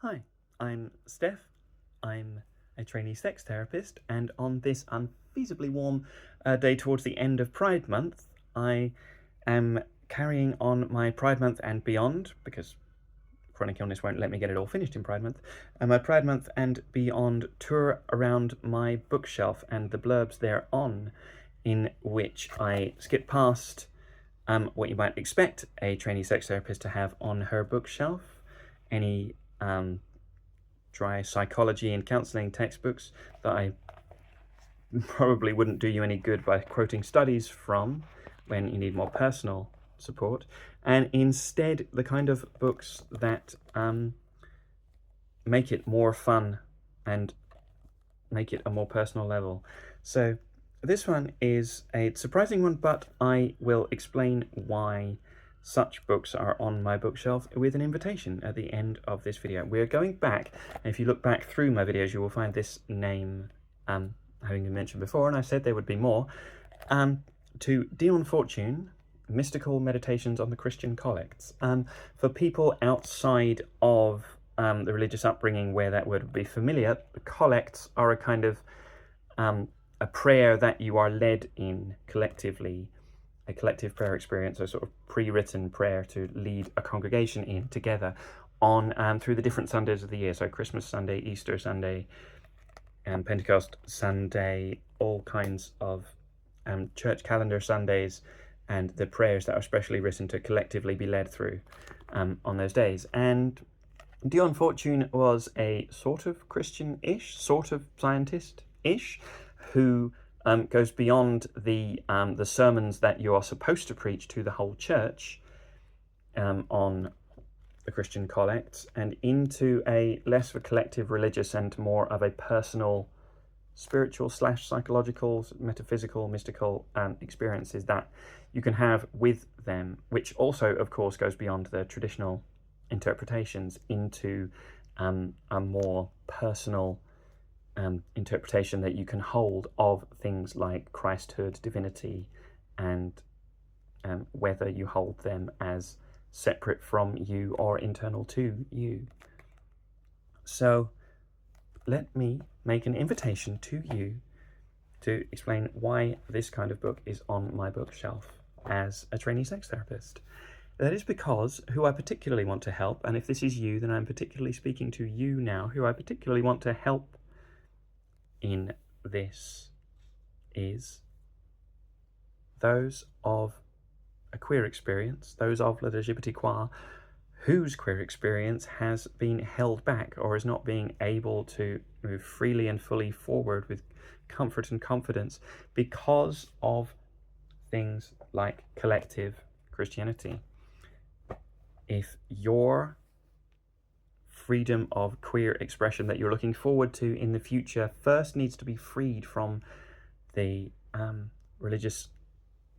Hi, I'm Steph. I'm a trainee sex therapist, and on this unfeasibly warm day towards the end of Pride Month, I am carrying on my Pride Month and beyond, because chronic illness won't let me get it all finished in Pride Month, and my Pride Month and beyond tour around my bookshelf and the blurbs thereon, in which I skip past what you might expect a trainee sex therapist to have on her bookshelf, any dry psychology and counselling textbooks that I probably wouldn't do you any good by quoting studies from when you need more personal support, and instead the kind of books that make it more fun and make it a more personal level. So this one is a surprising one, but I will explain why such books are on my bookshelf with an invitation at the end of this video. We're going back, and if you look back through my videos, you will find this name having been mentioned before, and I said there would be more, to Dion Fortune, Mystical Meditations on the Christian Collects. For people outside of the religious upbringing where that would be familiar, the collects are a kind of a prayer that you are led in collectively, a collective prayer experience, a sort of pre-written prayer to lead a congregation in together on through the different Sundays of the year. So Christmas Sunday, Easter Sunday, Pentecost Sunday, all kinds of church calendar Sundays, and the prayers that are specially written to collectively be led through on those days. And Dion Fortune was a sort of Christian-ish, sort of scientist-ish, who goes beyond the sermons that you are supposed to preach to the whole church on the Christian Collects, and into a less of a collective religious and more of a personal, spiritual / psychological, metaphysical, mystical experiences that you can have with them, which also, of course, goes beyond the traditional interpretations into a more personal interpretation that you can hold of things like Christhood, divinity, and whether you hold them as separate from you or internal to you. So let me make an invitation to you to explain why this kind of book is on my bookshelf as a trainee sex therapist. That is because who I particularly want to help, and if this is you, then I'm particularly speaking to you now, who I particularly want to help in this is those of a queer experience, those of LGBTQI, whose queer experience has been held back or is not being able to move freely and fully forward with comfort and confidence because of things like collective Christianity. If your freedom of queer expression that you're looking forward to in the future first needs to be freed from the religious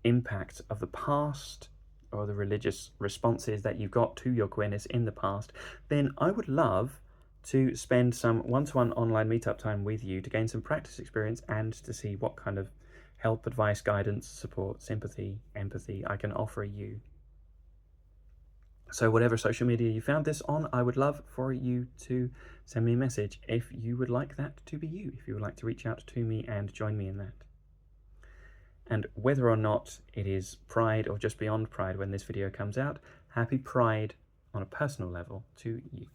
impact of the past or the religious responses that you've got to your queerness in the past, then I would love to spend some one-to-one online meetup time with you to gain some practice experience and to see what kind of help, advice, guidance, support, sympathy, empathy I can offer you. So whatever social media you found this on, I would love for you to send me a message if you would like that to be you, if you would like to reach out to me and join me in that. And whether or not it is Pride or just beyond Pride when this video comes out, happy Pride on a personal level to you.